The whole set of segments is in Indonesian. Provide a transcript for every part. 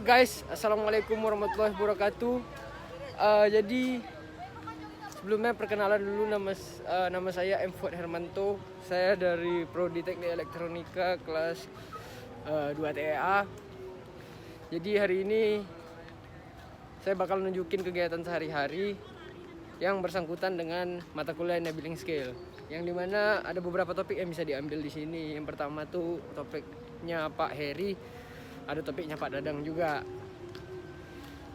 Guys, assalamualaikum warahmatullahi wabarakatuh. Jadi sebelumnya perkenalan dulu, nama saya M. Fuad Hermanto. Saya dari Prodi Teknik Elektronika kelas 2 TEA. Jadi hari ini saya bakal nunjukin kegiatan sehari-hari yang bersangkutan dengan mata kuliah enabling skill, yang dimana ada beberapa topik yang bisa diambil di sini. Yang pertama tuh topiknya Pak Heri, ada topiknya Pak Dadang juga.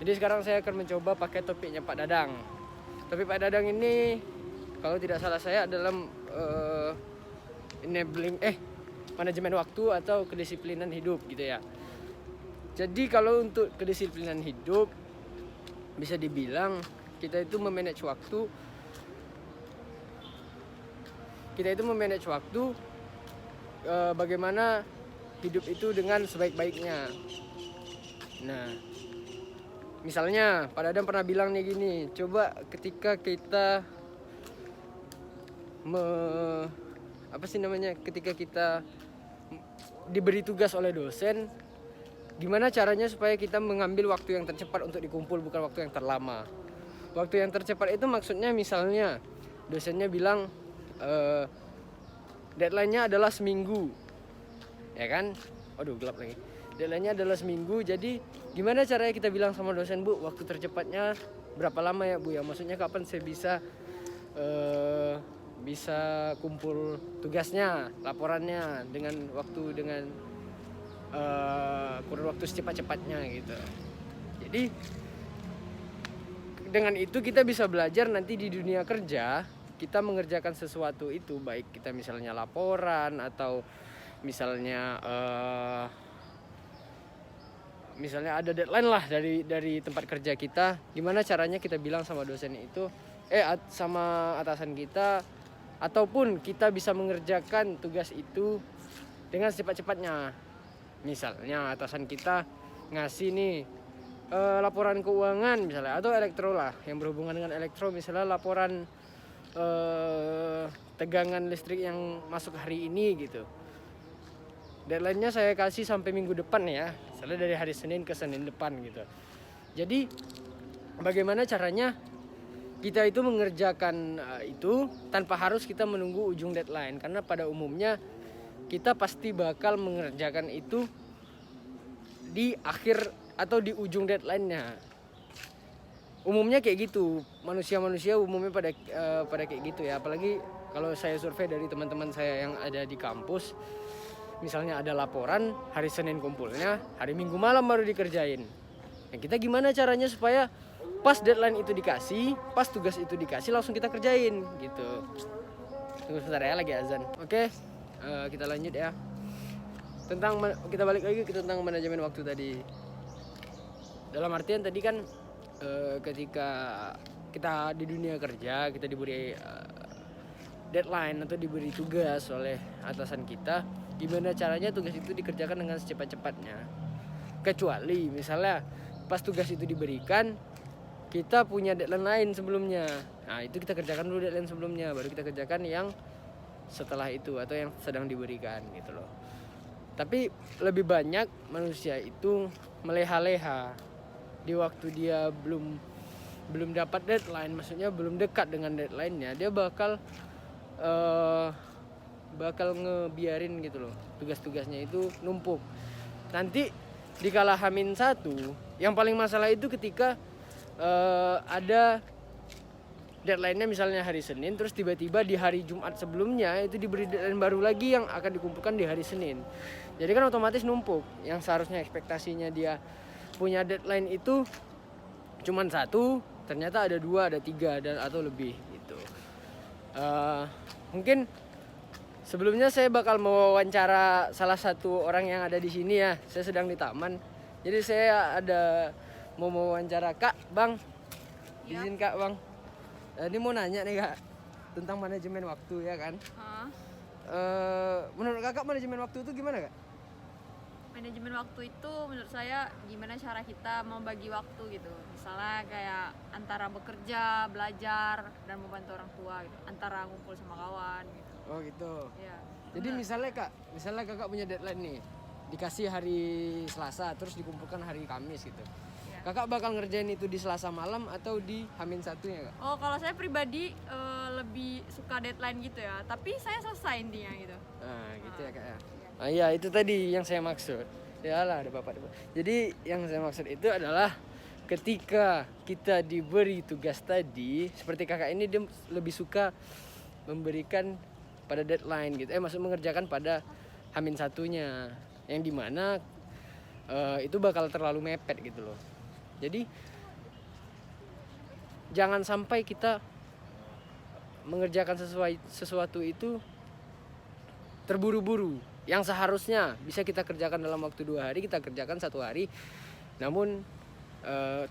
Jadi sekarang saya akan mencoba pakai topiknya Pak Dadang. Topik Pak Dadang ini kalau tidak salah saya adalah manajemen waktu atau kedisiplinan hidup gitu ya. Jadi kalau untuk kedisiplinan hidup bisa dibilang kita itu memanage waktu. Bagaimana hidup itu dengan sebaik-baiknya. Nah, misalnya Pak Dadang pernah bilang nih gini, coba ketika kita ketika kita diberi tugas oleh dosen, gimana caranya supaya kita mengambil waktu yang tercepat untuk dikumpul, bukan waktu yang terlama. Waktu yang tercepat itu maksudnya misalnya dosennya bilang deadline-nya adalah seminggu, ya kan? Aduh, gelap lagi. Deadline-nya adalah seminggu. Jadi gimana caranya kita bilang sama dosen, Bu, waktu tercepatnya berapa lama ya, Bu? Ya maksudnya kapan saya bisa kumpul tugasnya, laporannya dengan kurun waktu secepat-cepatnya gitu. Jadi dengan itu kita bisa belajar nanti di dunia kerja kita mengerjakan sesuatu itu, baik kita misalnya laporan atau misalnya ada deadline lah dari tempat kerja kita. Gimana caranya kita bilang sama dosen itu, sama atasan kita, ataupun kita bisa mengerjakan tugas itu dengan secepat-cepatnya. Misalnya atasan kita ngasih nih laporan keuangan misalnya, atau elektro lah, yang berhubungan dengan elektro, misalnya laporan tegangan listrik yang masuk hari ini gitu. Deadline-nya saya kasih sampai minggu depan ya, misalnya dari hari Senin ke Senin depan gitu. Jadi bagaimana caranya kita itu mengerjakan itu tanpa harus kita menunggu ujung deadline, karena pada umumnya kita pasti bakal mengerjakan itu di akhir atau di ujung deadline-nya. Umumnya kayak gitu, manusia umumnya pada kayak gitu ya. Apalagi kalau saya survei dari teman-teman saya yang ada di kampus, misalnya ada laporan hari Senin kumpulnya, hari Minggu malam baru dikerjain. Nah, kita gimana caranya supaya pas deadline itu dikasih, pas tugas itu dikasih, langsung kita kerjain gitu. Tunggu sebentar ya, lagi azan. Oke, kita lanjut ya. Kita balik lagi ke tentang manajemen waktu tadi. Dalam artian tadi kan ketika kita di dunia kerja, kita diberi deadline atau diberi tugas oleh atasan kita, gimana caranya tugas itu dikerjakan dengan secepat-cepatnya. Kecuali misalnya pas tugas itu diberikan, kita punya deadline lain sebelumnya. Nah, itu kita kerjakan dulu deadline sebelumnya, baru kita kerjakan yang setelah itu atau yang sedang diberikan gitu loh. Tapi lebih banyak manusia itu meleha-leha di waktu dia belum dapat deadline, maksudnya belum dekat dengan deadline-nya, dia bakal ngebiarin gitu loh, tugas-tugasnya itu numpuk. Nanti di kala H-1 yang paling masalah itu ketika ada deadline-nya misalnya hari Senin, terus tiba-tiba di hari Jumat sebelumnya itu diberi deadline baru lagi yang akan dikumpulkan di hari Senin. Jadi kan otomatis numpuk. Yang seharusnya ekspektasinya dia punya deadline itu cuman 1, ternyata ada 2, ada 3 atau lebih gitu. Mungkin sebelumnya saya bakal mewawancara salah satu orang yang ada di sini ya. Saya sedang di taman. Jadi saya mau mewawancara Kak, Bang. Izin Kak, Bang. Ini mau nanya nih Kak tentang manajemen waktu ya kan. Menurut Kakak manajemen waktu itu gimana Kak? Manajemen waktu itu menurut saya gimana cara kita membagi waktu gitu. Misalnya kayak antara bekerja, belajar, dan membantu orang tua gitu. Antara ngumpul sama kawan gitu. Oh gitu. Ya. Jadi misalnya Kakak punya deadline nih. dikasih hari Selasa terus dikumpulkan hari Kamis gitu. Iya. Kakak bakal ngerjain itu di Selasa malam atau di Hamin satunya, Kak? Oh, kalau saya pribadi lebih suka deadline gitu ya, tapi saya selesai intinya gitu. Nah, gitu ya, Kak ya. Ah iya, itu tadi yang saya maksud. Ya lah, ada bapak. Jadi yang saya maksud itu adalah ketika kita diberi tugas tadi, seperti kakak ini dia lebih suka memberikan pada deadline gitu. Maksud mengerjakan pada Hamin satunya, yang dimana itu bakal terlalu mepet gitu loh. Jadi jangan sampai kita mengerjakan sesuatu itu terburu-buru. Yang seharusnya bisa kita kerjakan dalam waktu 2 hari, kita kerjakan 1 hari. Namun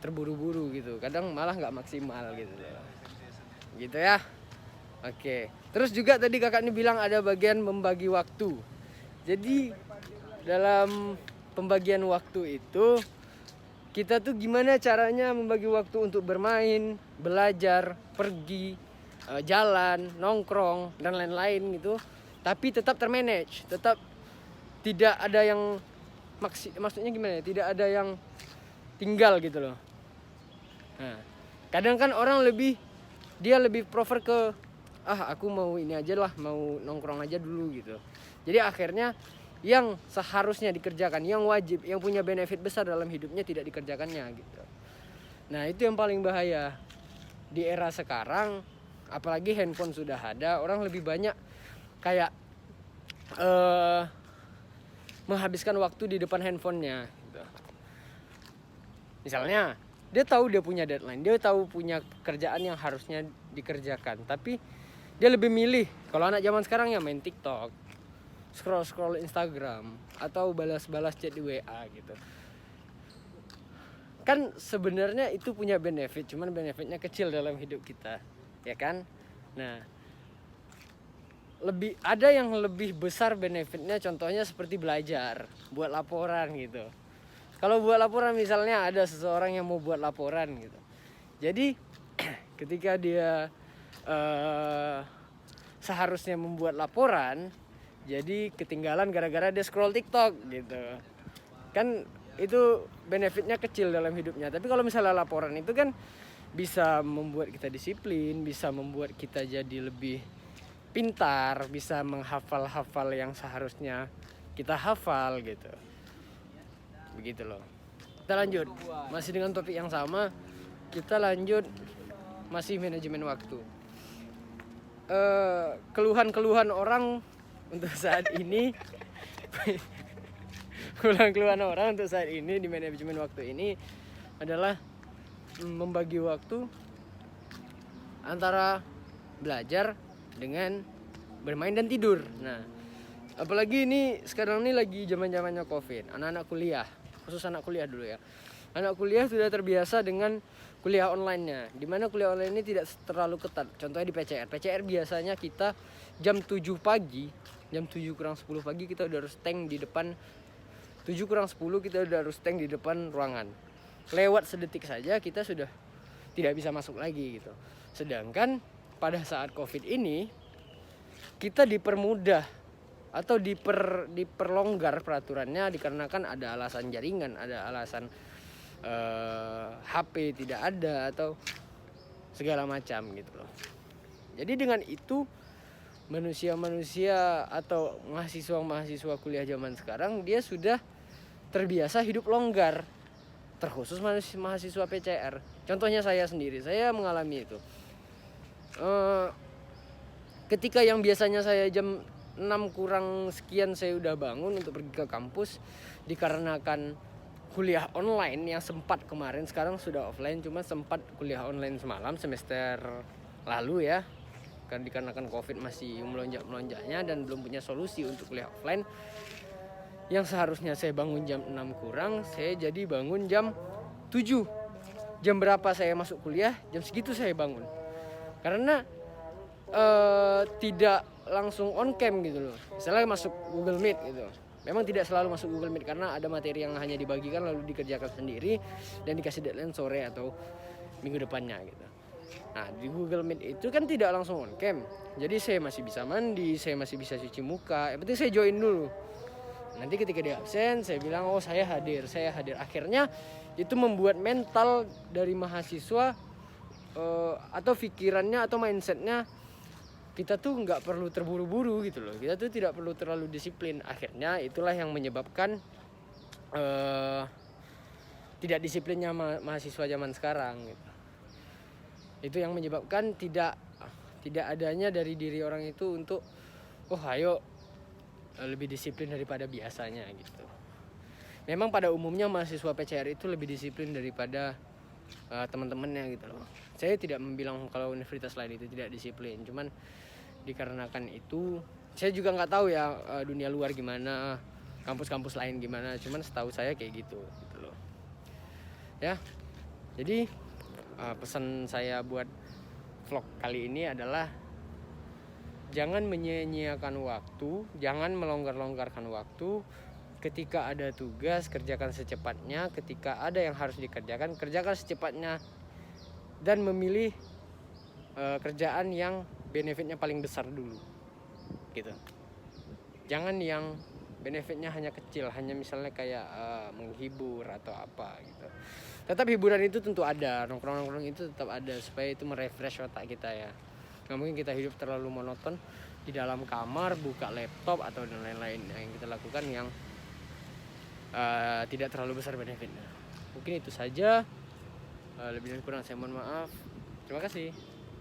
terburu-buru gitu. Kadang malah nggak maksimal gitu loh. Gitu ya. Oke. Terus juga tadi kakak ini bilang ada bagian membagi waktu. Jadi dalam pembagian waktu itu kita tuh gimana caranya membagi waktu untuk bermain, belajar, pergi, jalan, nongkrong dan lain-lain gitu. Tapi tetap termanage, tetap tidak ada yang maksudnya gimana ya? Tidak ada yang tinggal gitu loh. Nah, kadang kan orang lebih prefer ke aku mau ini aja lah, mau nongkrong aja dulu gitu. Jadi akhirnya yang seharusnya dikerjakan, yang wajib, yang punya benefit besar dalam hidupnya tidak dikerjakannya gitu. Nah, itu yang paling bahaya di era sekarang, apalagi handphone sudah ada, orang lebih banyak kayak menghabiskan waktu di depan handphonenya gitu. Misalnya dia tahu dia punya deadline, dia tahu punya kerjaan yang harusnya dikerjakan, tapi dia lebih milih, kalau anak zaman sekarang ya main TikTok, scroll Instagram, atau balas chat di WA gitu. Kan sebenarnya itu punya benefit, cuman benefitnya kecil dalam hidup kita, ya kan? Nah, ada yang lebih besar benefitnya, contohnya seperti belajar, buat laporan gitu. Kalau buat laporan misalnya ada seseorang yang mau buat laporan gitu. Jadi ketika dia seharusnya membuat laporan, jadi ketinggalan gara-gara dia scroll TikTok gitu. Kan itu benefitnya kecil dalam hidupnya. Tapi kalau misalnya laporan itu kan bisa membuat kita disiplin, bisa membuat kita jadi lebih pintar, bisa menghafal-hafal yang seharusnya kita hafal gitu. Begitu loh. Kita lanjut, masih dengan topik yang sama. Kita lanjut, masih manajemen waktu. Keluhan-keluhan orang untuk saat ini keluhan orang untuk saat ini di manajemen waktu ini adalah membagi waktu antara belajar dengan bermain dan tidur. Nah, apalagi ini sekarang ini lagi zaman-zamannya Covid. Anak-anak kuliah, khusus anak kuliah dulu ya. Anak kuliah sudah terbiasa dengan kuliah online-nya. Dimana kuliah online ini tidak terlalu ketat. Contohnya di PCR. PCR biasanya kita jam 7 pagi, jam 7 kurang 10 pagi kita udah harus stand di depan, 7 kurang 10 kita udah harus stand di depan ruangan. Lewat sedetik saja kita sudah tidak bisa masuk lagi gitu. Sedangkan pada saat Covid ini kita dipermudah atau diperlonggar peraturannya dikarenakan ada alasan jaringan, ada alasan HP tidak ada atau segala macam gitu loh. Jadi dengan itu manusia-manusia atau mahasiswa kuliah zaman sekarang dia sudah terbiasa hidup longgar, terkhusus mahasiswa PCR. Contohnya saya sendiri, saya mengalami itu. Ketika yang biasanya saya jam 6 kurang sekian saya udah bangun untuk pergi ke kampus, dikarenakan kuliah online yang sempat kemarin, sekarang sudah offline, cuma sempat kuliah online semalam semester lalu ya, kan dikarenakan Covid masih melonjaknya dan belum punya solusi untuk kuliah offline. Yang seharusnya saya bangun jam 6 kurang, saya jadi bangun jam 7. Jam berapa saya masuk kuliah, jam segitu saya bangun. Karena tidak langsung on cam gitu loh. Misalnya masuk Google Meet gitu. Memang tidak selalu masuk Google Meet karena ada materi yang hanya dibagikan lalu dikerjakan sendiri dan dikasih deadline sore atau minggu depannya gitu. Nah, di Google Meet itu kan tidak langsung on cam. Jadi saya masih bisa mandi, saya masih bisa cuci muka. Yang penting saya join dulu. Nanti ketika dia absen, saya bilang oh saya hadir. Akhirnya itu membuat mental dari mahasiswa atau pikirannya atau mindsetnya, kita tuh nggak perlu terburu-buru gitu loh. Kita tuh tidak perlu terlalu disiplin. Akhirnya itulah yang menyebabkan tidak disiplinnya mahasiswa zaman sekarang gitu. Itu yang menyebabkan tidak adanya dari diri orang itu untuk oh ayo lebih disiplin daripada biasanya gitu. Memang pada umumnya mahasiswa PCR itu lebih disiplin daripada teman-temannya gitu loh. Saya tidak membilang kalau universitas lain itu tidak disiplin, cuman dikarenakan itu saya juga nggak tahu ya dunia luar gimana, kampus-kampus lain gimana, cuman setahu saya kayak gitu loh ya. Jadi pesan saya buat vlog kali ini adalah jangan menyia-nyiakan waktu, jangan melonggar-longgarkan waktu. Ketika ada tugas, kerjakan secepatnya. Ketika ada yang harus dikerjakan, kerjakan secepatnya. Dan memilih kerjaan yang benefitnya paling besar dulu gitu. Jangan yang benefitnya hanya kecil, hanya misalnya kayak menghibur atau apa gitu. Tetap hiburan itu tentu ada, nongkrong-nongkrong itu tetap ada supaya itu merefresh otak kita ya. Nggak mungkin kita hidup terlalu monoton di dalam kamar, buka laptop atau dan lain-lain yang kita lakukan yang tidak terlalu besar benefitnya. Mungkin itu saja, lebih dan kurang saya mohon maaf. Terima kasih.